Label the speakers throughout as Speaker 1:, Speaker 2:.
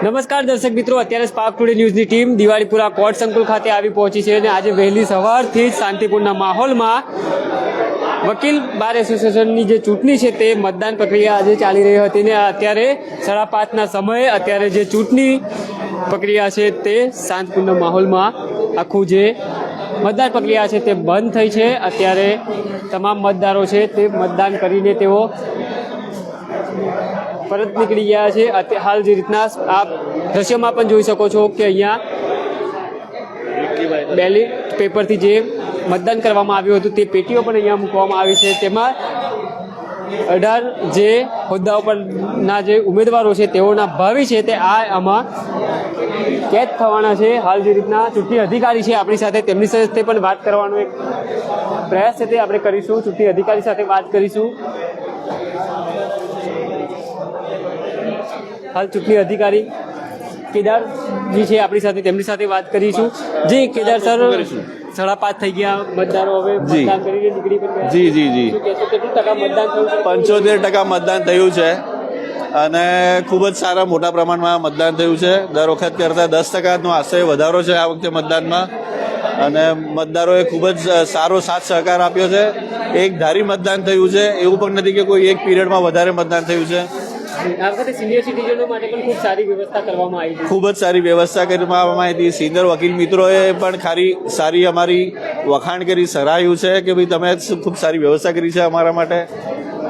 Speaker 1: નમસ્કાર દર્શક મિત્રો, અત્યારે સ્પાર્ક ટુડે ન્યૂઝની ટીમ દિવાળીપુરા કોર્ટ સંકુલ ખાતે આવી પહોંચી છે અને આજે વહેલી સવારથી જ શાંતિપૂર્ણ માહોલમાં વકીલ બાર એસોસિએશનની જે ચૂંટણી છે તે મતદાન પ્રક્રિયા આજે ચાલી રહી હતી ને અત્યારે 5:30ના સમયે અત્યારે જે ચૂંટણી પ્રક્રિયા છે તે શાંતિપૂર્ણ માહોલમાં આખું જે મતદાન પ્રક્રિયા છે તે બંધ થઈ છે। અત્યારે તમામ મતદારો છે તે મતદાન કરીને તેઓ પરત નીકળી ગયા છે। હાલ જે રીતના આપ દ્રશ્યમાં પણ જોઈ શકો છો કે અહીંયા બેલેટ પેપરથી જે મતદાન કરવામાં આવ્યું હતું તે પેટીઓ પણ અહીંયા મૂકવામાં આવી છે। તેમાં 18 જે હોદ્દાઓ પરના જે ઉમેદવારો છે તેઓના ભાવિ છે તે આમાં કેદ થવાના છે। હાલ જે રીતના ચૂંટણી અધિકારી છે આપણી સાથે, તેમની સાથે પણ વાત કરવાનો એક પ્રયાસ છે તે આપણે કરીશું। ચૂંટણી અધિકારી સાથે વાત કરીશું। હાલ ચૂંટણી અધિકારી કેદારજી છે આપણી સાથે, તેમની સાથે વાત કરીશું। જી કેદાર સર, 5:30 થઈ ગયા, મતદારો હવે મતદાન કરીને નીકળી પણ ગયા।
Speaker 2: જી જી જી
Speaker 1: કેટલું ટકા મતદાન થયું છે?
Speaker 2: 75% મતદાન થયું છે અને ખૂબ જ સારા મોટા પ્રમાણમાં મતદાન થયું છે। દર વખત કરતાં 10%નો આશરે વધારો છે આ વખતે મતદાનમાં અને મતદારોએ ખૂબ જ સારો સાથ સહકાર આપ્યો છે। એક ધારી મતદાન થયું છે, એવું પણ નથી કે કોઈ એક પીરિયડમાં વધારે મતદાન થયું છે।
Speaker 1: આ વખતે સિનિયર સિટીઝનો માટે પણ ખૂબ સારી વ્યવસ્થા કરવામાં આવી છે।
Speaker 2: ખૂબ જ સારી વ્યવસ્થા કરવામાં આવી હતી। સિનિયર વકીલ મિત્રોએ પણ સારી અમારી વખાણ કરી, સરાહ્યું છે કે ભાઈ તમે ખૂબ સારી વ્યવસ્થા કરી છે અમારા માટે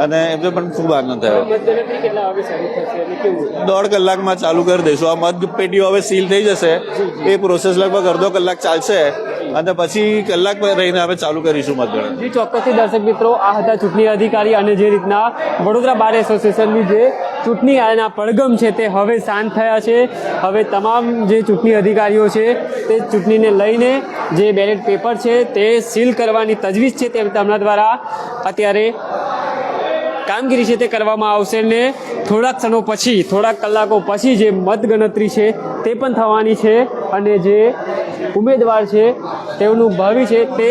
Speaker 2: અને એમને પણ ખૂબ આનંદ થયો।
Speaker 1: મતગણતરી કેટલા વાગે શરૂ થશે અને કેવું?
Speaker 2: 1.5 કલાકમાં ચાલુ કરી દઈશું। આ મત પેટીઓ હવે સીલ થઈ જશે, એ પ્રોસેસ લગભગ અડધો કલાક ચાલશે અને પછી કલાક રહીને હવે ચાલુ કરીશું મતગણતરી।
Speaker 1: જી ચોક્કસથી દર્શક મિત્રો, આ હતા ચૂંટણી અધિકારી અને જે રીતના વડોદરા બાર એસોસિએશનની જે ચૂંટણી આના પડઘમ છે તે હવે શાંત થયા છે। હવે તમામ જે ચૂંટણી અધિકારીઓ છે તે ચૂંટણીને લઈને જે બેલેટ પેપર છે તે સીલ કરવાની તજવીજ છે તે તેમના દ્વારા અત્યારે કામગીરી છે તે કરવામાં આવશે ને થોડાક ક્ષણો પછી, થોડાક કલાકો પછી જે મતગણતરી છે તે પણ થવાની છે અને જે ઉમેદવાર છે તેઓનું ભાવિ છે તે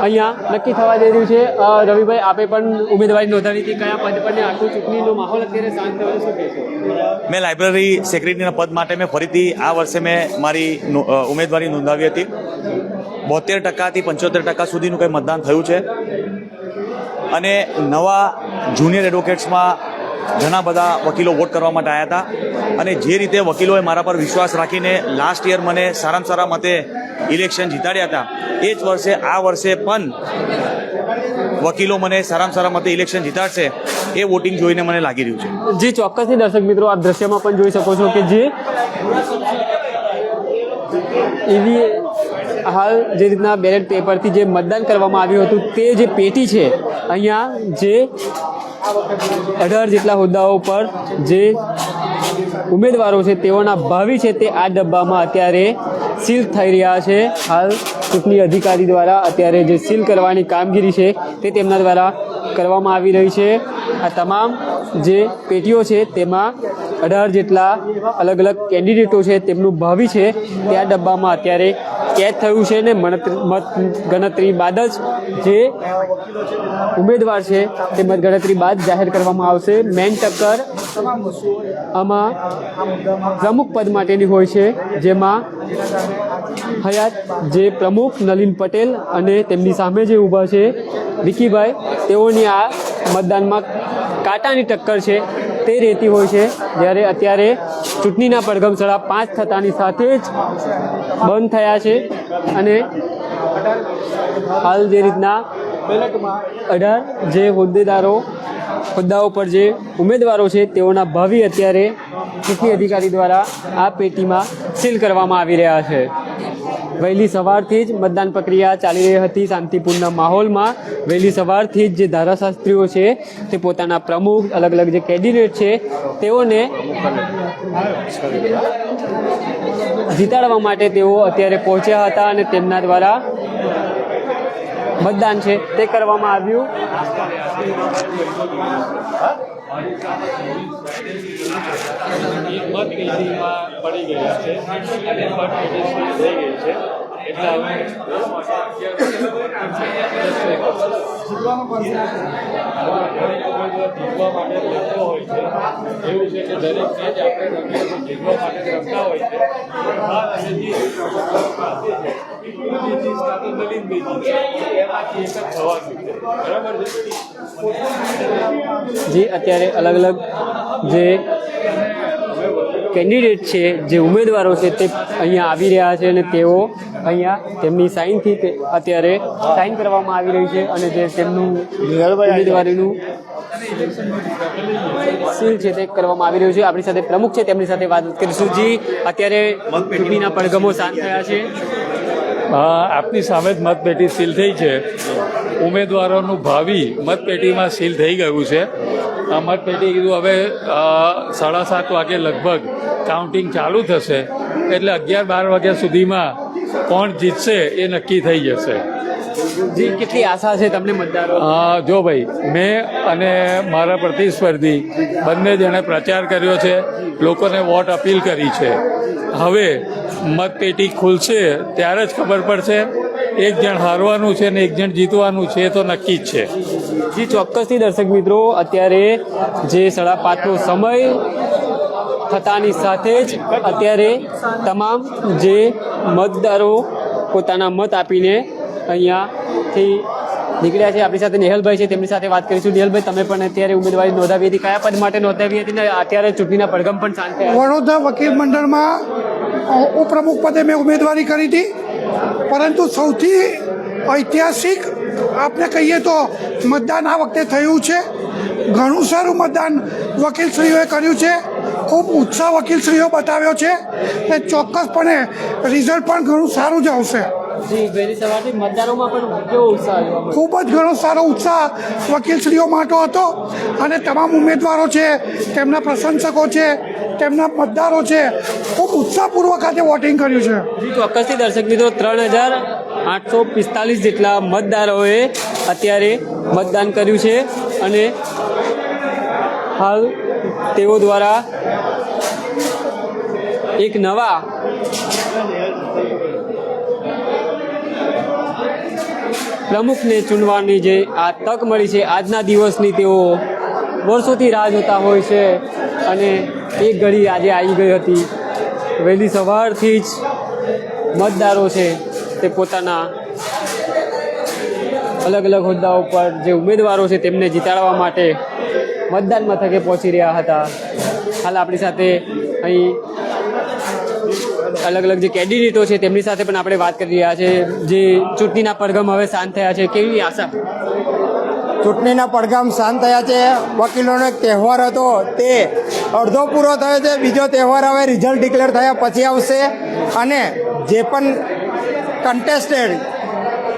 Speaker 1: અહીંયા નક્કી થવા જઈ રહ્યું છે। રવિભાઈ, આપે પણ ઉમેદવારી નોંધાવી હતી, કયા પદ પર ને આખું ચૂંટણીનો માહોલ અત્યારે શાંત થયો, શું કહેશો?
Speaker 3: મેં લાઇબ્રેરી સેક્રેટરીના પદ માટે મેં ફરીથી આ વર્ષે મેં મારી ઉમેદવારી નોંધાવી હતી। 72%થી 75% સુધીનું કંઈ મતદાન થયું છે અને નવા જુનિયર એડવોકેટ્સમાં ઘણા બધા વકીલો વોટ કરવા માટે આવ્યા હતા અને જે રીતે વકીલોએ મારા પર વિશ્વાસ રાખીને લાસ્ટ યર મને સારામાં સારા મતે ઇલેક્શન જીતાડ્યા હતા, એ જ વર્ષે આ વર્ષે પણ વકીલો મને સારામાં સારા મતે ઇલેક્શન જીતાડશે એ વોટિંગ જોઈને મને લાગી રહ્યું છે।
Speaker 1: જી ચોક્કસથી દર્શક મિત્રો, આપ દ્રશ્યમાં પણ જોઈ શકો છો કે જે એવી હાલ જે રીતના બેલેટ પેપરથી જે મતદાન કરવામાં આવ્યું હતું તે જે પેટી છે અહીંયા જે 18 જેટલા હોદ્દાઓ પર જે ઉમેદવારો છે તેઓના ભાવિ છે તે આ ડબ્બામાં અત્યારે સીલ થઈ રહ્યા છે। હાલ ચૂંટણી અધિકારી દ્વારા અત્યારે જે સીલ કરવાની કામગીરી છે તે તેમના દ્વારા કરવામાં આવી રહી છે। આ તમામ જે પેટીઓ છે તેમાં 18 જેટલા અલગ અલગ કેન્ડિડેટો છે તેમનું ભાવિ છે તે આ ડબ્બામાં અત્યારે કેદ થયું છે ને મત ગણતરી બાદ જ જે ઉમેદવાર છે તે મતગણતરી બાદ જાહેર કરવામાં આવશે। મેન ટક્કર આમાં પ્રમુખ પદ માટેની હોય છે, જેમાં હયાત જે પ્રમુખ નલિન પટેલ અને તેમની સામે જે ઊભા છે વિકીભાઈ, તેઓની આ મતદાનમાં કાંટાની ટક્કર છે તે રહેતી હોય છે। જ્યારે અત્યારે ચૂંટણીના પડઘમ 5:30 થતાની સાથે જ બંધ થયા છે અને હાલ જે રીતના 18 જે હોદ્દાઓ પર જે ઉમેદવારો છે તેઓના ભાવિ અત્યારે ચૂંટણી અધિકારી દ્વારા આ પેટીમાં સીલ કરવામાં આવી રહ્યા છે। વહેલી સવારથી જ મતદાન પ્રક્રિયા ચાલી રહી હતી શાંતિપૂર્ણ માહોલમાં। વહેલી સવારથી જ જે ધારાશાસ્ત્રીઓ છે તે પોતાના પ્રમુખ, અલગ અલગ જે કેન્ડિડેટ છે તેઓને જીતાડવા માટે તેઓ અત્યારે પહોંચ્યા હતા અને તેમના દ્વારા મતદાન છે તે કરવામાં આવ્યું। મત પેટીમાં પડી ગયા છે અને મત પેટી થઈ ગઈ છે। જે અત્યારે અલગ અલગ જે કેન્ડિડેટ છે, જે ઉમેદવારો છે તે અહીંયા આવી રહ્યા છે અને તેઓ અહીંયા તેમની સાઇનથી અત્યારે સાઇન કરવામાં આવી રહી છે અને જે તેમનું ઉમેદવારીનું સીલ છે તે કરવામાં આવી રહ્યું છે. આપણી સાથે પ્રમુખ છે, તેમની સાથે વાત કરીશું. જી, અત્યારે ચૂંટણીના પડઘમો શાંત થયા છે.
Speaker 4: આપની સામે જ મતપેટી સીલ થઈ છે. ઉમેદવારોનું ભાવિ મતપેટીમાં સીલ થઈ ગયું છે. આ મતપેટી કીધું હવે 7:30 વાગે લગભગ કાઉન્ટિંગ ચાલુ થશે, એટલે 11-12 વાગ્યા સુધીમાં કોણ જીતશે એ નક્કી થઈ જશે.
Speaker 1: જી, કેટલી આશા છે તમને મતદારો?
Speaker 4: જો ભાઈ, મેં અને મારા પ્રતિસ્પર્ધી બંને જણે પ્રચાર કર્યો છે, લોકોને વોટ અપીલ કરી છે. હવે મતપેટી ખુલશે ત્યારે જ ખબર પડશે. એક જણ હારવાનું છે ને એક જણ જીતવાનું છે, એ તો નક્કી જ છે.
Speaker 1: જી, ચોક્કસથી દર્શક મિત્રો, અત્યારે જે 5:30નો સમય થતાની સાથે જ અત્યારે તમામ જે મતદારો પોતાના મત આપીને અહીંયાથી નીકળ્યા છે. આપણી સાથે નેહલભાઈ છે, તેમની સાથે વાત કરીશું. નેહલભાઈ, તમે પણ અત્યારે ઉમેદવારી નોંધાવી હતી, કયા પદ માટે નોંધાવી હતી ને અત્યારે ચૂંટણીના પડઘમ પણ શાંત થયા?
Speaker 5: વડોદરા વકીલ મંડળમાં ઉપપ્રમુખ પદે મેં ઉમેદવારી કરી હતી, પરંતુ સૌથી ઐતિહાસિક આપણે કહીએ તો મતદાન આ વખતે થયું છે. ઘણું સારું મતદાન વકીલશ્રીઓએ કર્યું છે. ખૂબ ઉત્સાહ વકીલશ્રીઓ બતાવ્યો છે અને ચોક્કસપણે રિઝલ્ટ પણ ઘણું સારું જ આવશે.
Speaker 1: જી, વહેલી સવારથી મતદારોમાં પણ કેવો ઉત્સાહ જોવા મળ્યો?
Speaker 5: ખૂબ જ ઘણો સારો ઉત્સાહ વકીલશ્રીઓ માટે હતો અને તમામ ઉમેદવારો છે, તેમના પ્રશંસકો છે, તેમના મતદારો છે, ખૂબ ઉત્સાહપૂર્વક આજે વોટિંગ કર્યું છે.
Speaker 1: જી, ચોક્કસથી દર્શક મિત્રો, 3,845 જેટલા મતદારોએ અત્યારે મતદાન કર્યું છે અને હાલ તેઓ દ્વારા એક નવા પ્રમુખને ચૂનવાની જે આ તક મળી છે, આજના દિવસની તેઓ વર્ષોથી રાહ જોતા હોય છે અને એક ઘડી આજે આવી ગઈ હતી. વહેલી સવારથી જ મતદારો છે તે પોતાના અલગ અલગ હોદ્દાઓ પર જે ઉમેદવારો છે તેમને જીતાડવા માટે મતદાન મથકે પહોંચી રહ્યા હતા. હાલ આપણી સાથે અહીં અલગ અલગ જે કેન્ડિડેટો છે તેમની સાથે પણ આપણે વાત કરી રહ્યા છે. જે ચૂંટણીના પડઘમ હવે શાંત થયા છે, કેવી આશા?
Speaker 6: ચૂંટણીના પડઘમ શાંત થયા છે. વકીલોનો એક તહેવાર હતો તે અડધો પૂરો થયો છે. બીજો તહેવાર હવે રિઝલ્ટ ડિક્લેર થયા પછી આવશે અને જે પણ કન્ટેસ્ટેડ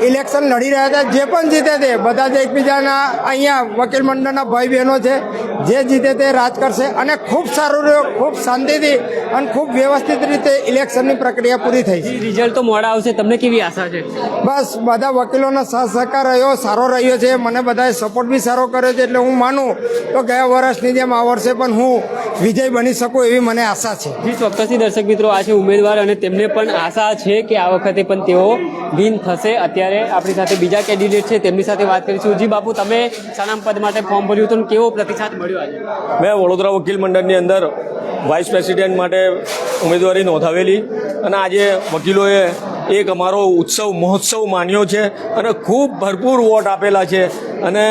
Speaker 6: ઇલેક્શન લડી રહ્યા હતા, જે પણ જીતે તે બધા જ એકબીજાના અહીંયા વકીલ મંડળના ભાઈ બહેનો છે, જે જીતે તે રાજ કરશે અને ખૂબ સારું રહ્યું, ખૂબ શાંતિથી અને ખૂબ વ્યવસ્થિત રીતે ઇલેક્શનની પ્રક્રિયા પૂરી થઈ છે.
Speaker 1: રિઝલ્ટ તો મોડા આવશે, તમને કેવી આશા છે?
Speaker 6: બસ બધા વકીલોનો સાથ સહકાર સારો રહ્યો છે. મને બધાએ સપોર્ટ બી સારો કર્યો છે, એટલે હું માનું તો ગયા વર્ષની જેમ આ વર્ષે પણ હું વિજય બની શકું એવી મને આશા છે.
Speaker 1: જી, ચોક્કસથી દર્શક મિત્રો, આ છે ઉમેદવાર અને તેમને પણ આશા છે કે આ વખતે પણ તેઓ વિન થશે. અત્યારે આપણી સાથે બીજા કેન્ડિડેટ છે, તેમની સાથે વાત કરીશું. જી બાપુ, તમે શાના પદ માટે ફોર્મ ભર્યું હતું, કેવો પ્રતિસાદ મળ્યો આજે?
Speaker 7: મેં વડોદરા વકીલ મંડળની અંદર વાઇસ પ્રેસિડેન્ટ માટે ઉમેદવારી નોંધાવેલી અને આજે વકીલોએ એક અમારો ઉત્સવ મહોત્સવ માન્યો છે અને ખૂબ ભરપૂર વોટ આપેલા છે અને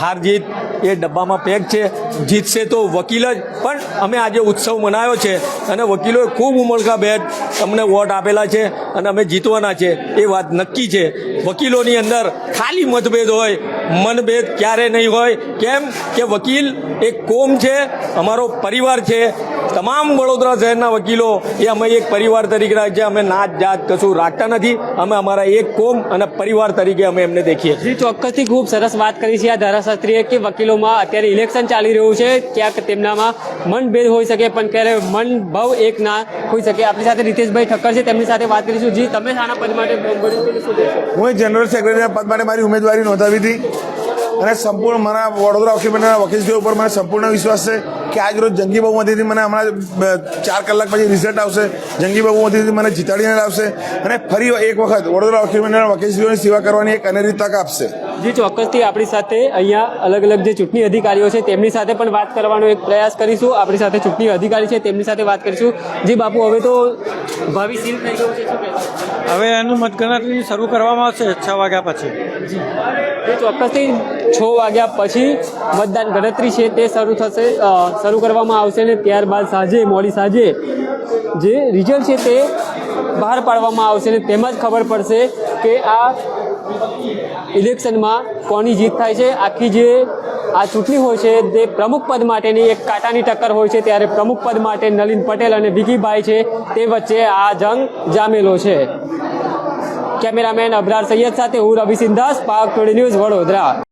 Speaker 7: હાર જીત એ ડબ્બામાં પેક છે. જીતશે તો વકીલ જ, પણ અમે આજે ઉત્સવ મનાવ્યો છે અને વકીલોએ ખૂબ ઉમળકાભેર અમને વોટ આપેલા છે અને અમે જીતવાના છે એ વાત નક્કી છે. વકીલોની અંદર ખાલી મતભેદ હોય, મનભેદ ક્યારે નહીં હોય. કેમ કે વકીલ એક કોમ છે, અમારો પરિવાર છે. તમામ વડોદરા શહેરના વકીલો એ અમે એક પરિવાર તરીકે રાખીએ છીએ. અમે નાત જાત કશું રાખતા નથી. અમે અમારા એક કોમ અને પરિવાર તરીકે અમે એમને દેખીએ છીએ.
Speaker 1: જી, ચોક્કસથી ખૂબ સરસ વાત કરી છે આ ધારાશાસ્ત્રીએ કે વકીલોમાં અત્યારે ઇલેક્શન ચાલી રહ્યું છે, ક્યાંક તેમનામાં મનભેદ હોઈ શકે પણ ક્યારે મનભાવ એક ના હોઈ શકે. આપણી સાથે રીતેશભાઈ ઠક્કર છે, તેમની સાથે વાત કરીશું. જી, તમે શાના પદ માટે ફોર્મ ભર્યું હતું, શું કહેશો?
Speaker 8: હું જનરલ સેક્રેટરીના પદ માટે મારી ઉમેદવારી નોંધાવી હતી. અને સંપૂર્ણ મારા વડોદરા વકીલ મંડળના વકીલશ્રીઓ ઉપર મને સંપૂર્ણ વિશ્વાસ છે કે આજ રોજ જંગી બહુમતીથી મને હમણાં 4 કલાક પછી રિઝલ્ટ આવશે. જંગી બહુમતીથી મને જીતાડીને લાવશે અને ફરી એક વખત વડોદરા વકીલ મંડળના વકીલશ્રીઓની સેવા કરવાની એક અનેરી તક આપશે.
Speaker 1: જે ચોક્કસથી આપણી સાથે અહીંયા અલગ અલગ જે ચૂંટણી અધિકારીઓ છે તેમની સાથે પણ વાત કરવાનો એક પ્રયાસ કરીશું. આપણી સાથે ચૂંટણી અધિકારી છે તેમની સાથે વાત કરીશું. જી બાપુ, હવે તો ભાવિ સીલ થઈ ગયું છે, શું કહેશો?
Speaker 9: હવે એનું મતગણતરી શરૂ કરવામાં આવશે 6 વાગ્યા પછી.
Speaker 1: એ ચોક્કસથી 6 વાગ્યા પછી મતદાન ગણતરી છે તે શરૂ કરવામાં આવશે અને ત્યારબાદ મોડી સાંજે જે રિઝલ્ટ છે તે બહાર પાડવામાં આવશે અને તેમાં જ ખબર પડશે કે આ ઇલેક્શનમાં કોની જીત થાય છે. આખી જે આ ચૂંટણી હોય છે તે પ્રમુખ પદ માટેની એક કાંટાની ટક્કર હોય છે, ત્યારે પ્રમુખ પદ માટે નલિન પટેલ અને વિકીભાઈ છે તે વચ્ચે આ જંગ જામેલો છે. કેમેરામેન અબરાર સૈયદ સાથે હું રવિ સિંધાસ, પાક ટુડે ન્યૂઝ, વડોદરા.